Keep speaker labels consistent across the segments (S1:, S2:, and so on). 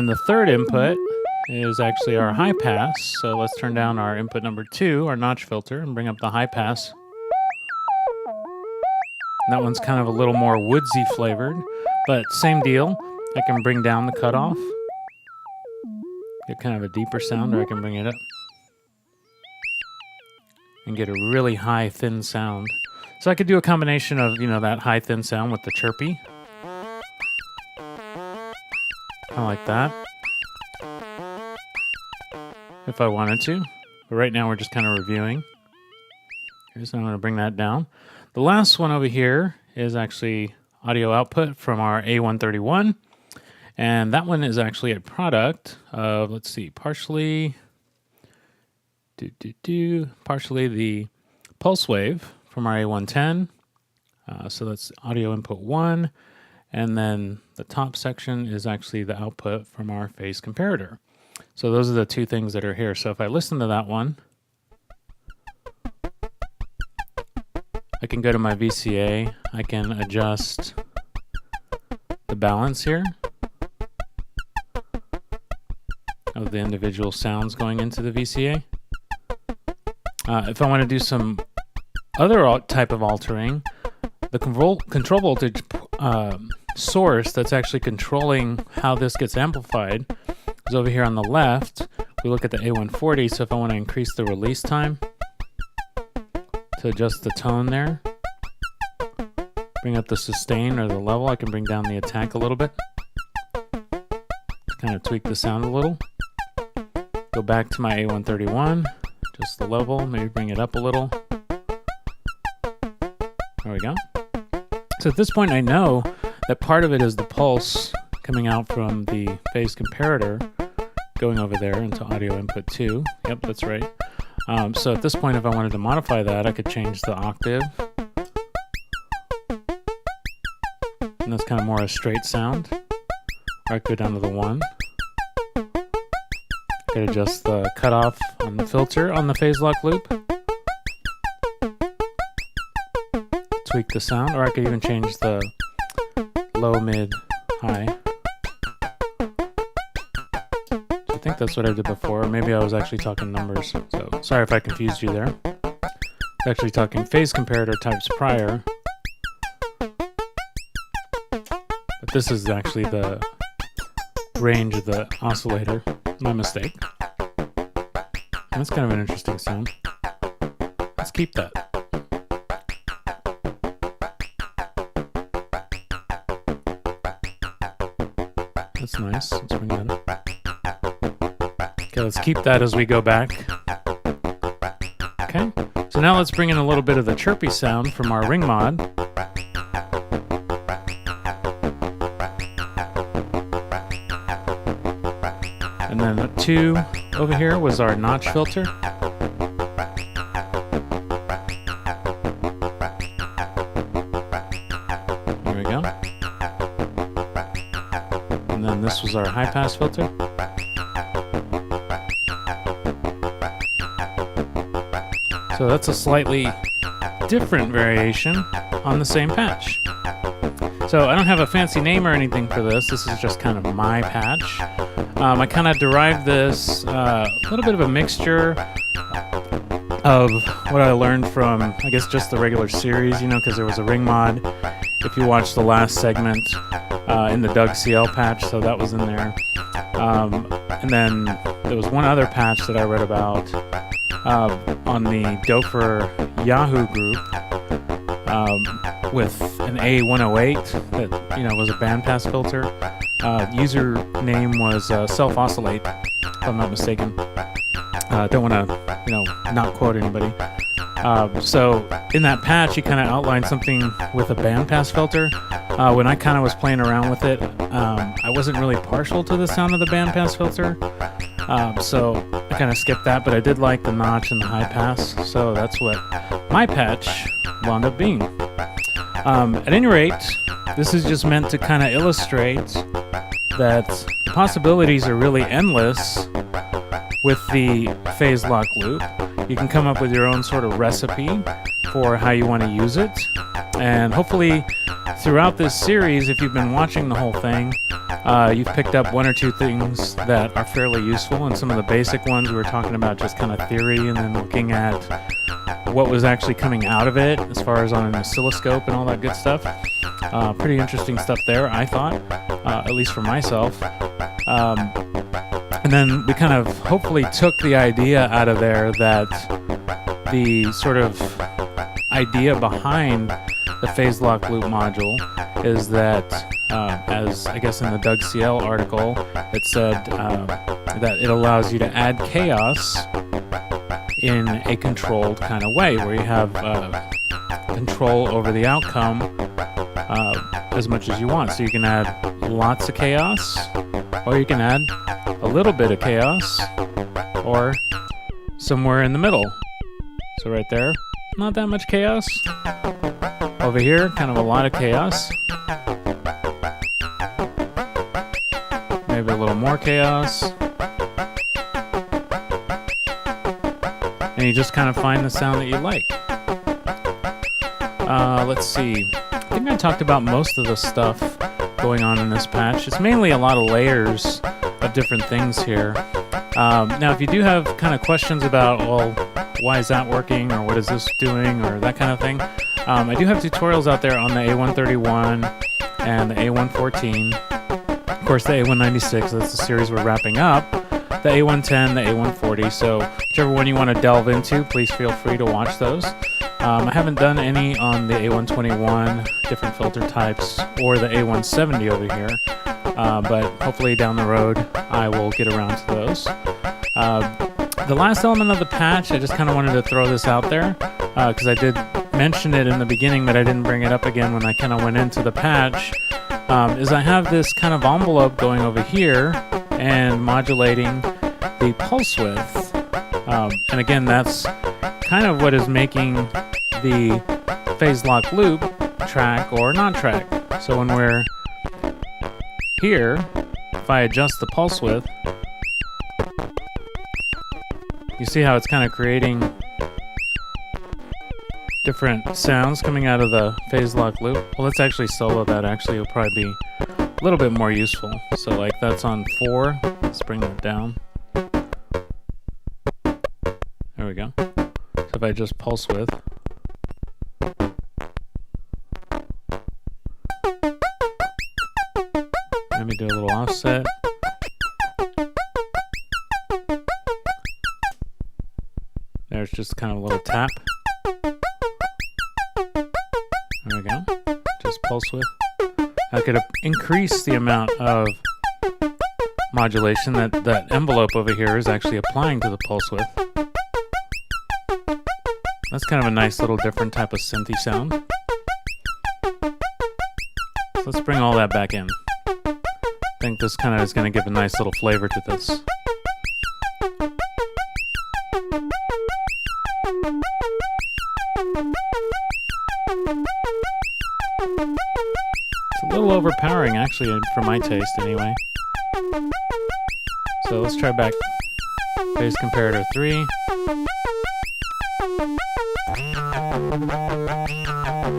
S1: then the third input is actually our high pass. So let's turn down our input number 2, our notch filter, and bring up the high pass. And that one's kind of a little more woodsy flavored, but same deal. I can bring down the cutoff, get kind of a deeper sound, or I can bring it up and get a really high, thin sound. So I could do a combination of, that high, thin sound with the chirpy. Kind of like that, if I wanted to. But right now we're just kind of reviewing. So I'm going to bring that down. The last one over here is actually audio output from our A131. And that one is actually a product of, let's see, partially the pulse wave from our A110. So that's audio input 1. And then the top section is actually the output from our phase comparator. So those are the two things that are here. So if I listen to that one, I can go to my VCA. I can adjust the balance here of the individual sounds going into the VCA. If I want to do some other type of altering, the control voltage source that's actually controlling how this gets amplified is over here on the left. We look at the A140, so if I want to increase the release time to adjust the tone there, bring up the sustain or the level, I can bring down the attack a little bit to kind of tweak the sound a little. Go back to my A131, just the level, maybe bring it up a little. There we go. So at this point I know that part of it is the pulse coming out from the phase comparator going over there into audio input 2. Yep, that's right. So at this point, if I wanted to modify that, I could change the octave. And that's kind of more a straight sound. Or I could go down to the 1. I could adjust the cutoff on the filter on the phase lock loop. Tweak the sound, or I could even change the low, mid, high. I think that's what I did before. Maybe I was actually talking numbers. So sorry if I confused you there. Actually talking phase comparator types prior. But this is actually the range of the oscillator. My mistake. That's kind of an interesting sound. Let's keep that. That's nice. Let's bring that up. Okay, let's keep that as we go back. Okay, so now let's bring in a little bit of the chirpy sound from our ring mod. And then the 2 over here was our notch filter. There we go. And then this was our high pass filter. So that's a slightly different variation on the same patch. So I don't have a fancy name or anything for this. This is just kind of my patch. I kind of derived this a little bit of a mixture of what I learned from, I guess, just the regular series, because there was a ring mod. If you watch the last segment in the Doug CL patch, so that was in there. And then there was one other patch that I read about on the Doepfer Yahoo group with an A108 that was a bandpass filter. Username was self-oscillate, if I'm not mistaken. Don't want to not quote anybody. So in that patch, he kind of outlined something with a bandpass filter. When I kind of was playing around with it, I wasn't really partial to the sound of the bandpass filter. So I kind of skipped that, but I did like the notch and the high pass. So that's what my patch wound up being. At any rate, this is just meant to kind of illustrate that the possibilities are really endless with the phase lock loop. you can come up with your own sort of recipe for how you want to use it. And hopefully throughout this series, if you've been watching the whole thing, you've picked up one or two things that are fairly useful, and some of the basic ones we were talking about just kind of theory, and then looking at what was actually coming out of it as far as on an oscilloscope and all that good stuff. Pretty interesting stuff there, I thought, at least for myself. And then we kind of hopefully took the idea out of there that the sort of idea behind the phase lock loop module is that, as I guess in the Doug CL article, it said that it allows you to add chaos in a controlled kind of way, where you have control over the outcome as much as you want. So you can add lots of chaos, or you can add a little bit of chaos, or somewhere in the middle. So right there, not that much chaos. Over here, kind of a lot of chaos. Maybe a little more chaos. And you just kind of find the sound that you like. Let's see. I think I talked about most of the stuff going on in this patch. It's mainly a lot of layers of different things here. Now, if you do have kind of questions about, well, why is that working, or what is this doing, or that kind of thing, I do have tutorials out there on the A131 and the A114. Of course, the A196, that's the series we're wrapping up. The A110, the A140, so whichever one you want to delve into, please feel free to watch those. I haven't done any on the A121, different filter types, or the A170 over here, but hopefully down the road I will get around to those. The last element of the patch, I just kind of wanted to throw this out there, because I did mention it in the beginning, but I didn't bring it up again when I kind of went into the patch, is I have this kind of envelope going over here and modulating the pulse width. And again, that's kind of what is making the phase lock loop track or non-track. So when we're here, if I adjust the pulse width, you see how it's kind of creating different sounds coming out of the phase lock loop. Well, let's actually solo that. Actually, it'll probably be a little bit more useful. So like that's on 4. Let's bring that down. There we go. So if I just pulse width, let me do a little offset. There's just kind of a little tap. There we go. Just pulse width. I could increase the amount of modulation that envelope over here is actually applying to the pulse width. That's kind of a nice little different type of synthy sound. So let's bring all that back in. I think this kind of is going to give a nice little flavor to this. It's a little overpowering, actually, for my taste anyway. So let's try back phase comparator 3.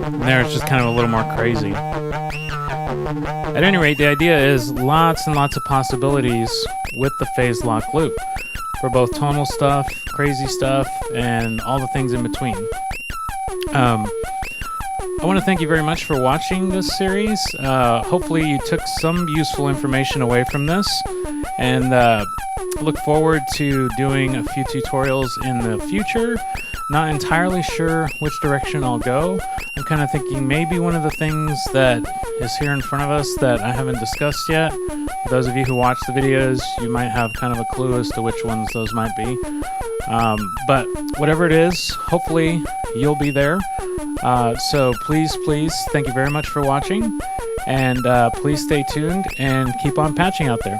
S1: And there it's just kind of a little more crazy. At any rate, the idea is lots and lots of possibilities with the phase lock loop for both tonal stuff, crazy stuff, and all the things in between. I want to thank you very much for watching this series. Hopefully you took some useful information away from this, and look forward to doing a few tutorials in the future. Not entirely sure which direction I'll go. I'm kind of thinking maybe one of the things that is here in front of us that I haven't discussed yet. For those of you who watch the videos, you might have kind of a clue as to which ones those might be. But whatever it is, hopefully you'll be there. So please, thank you very much for watching, and please stay tuned and keep on patching out there.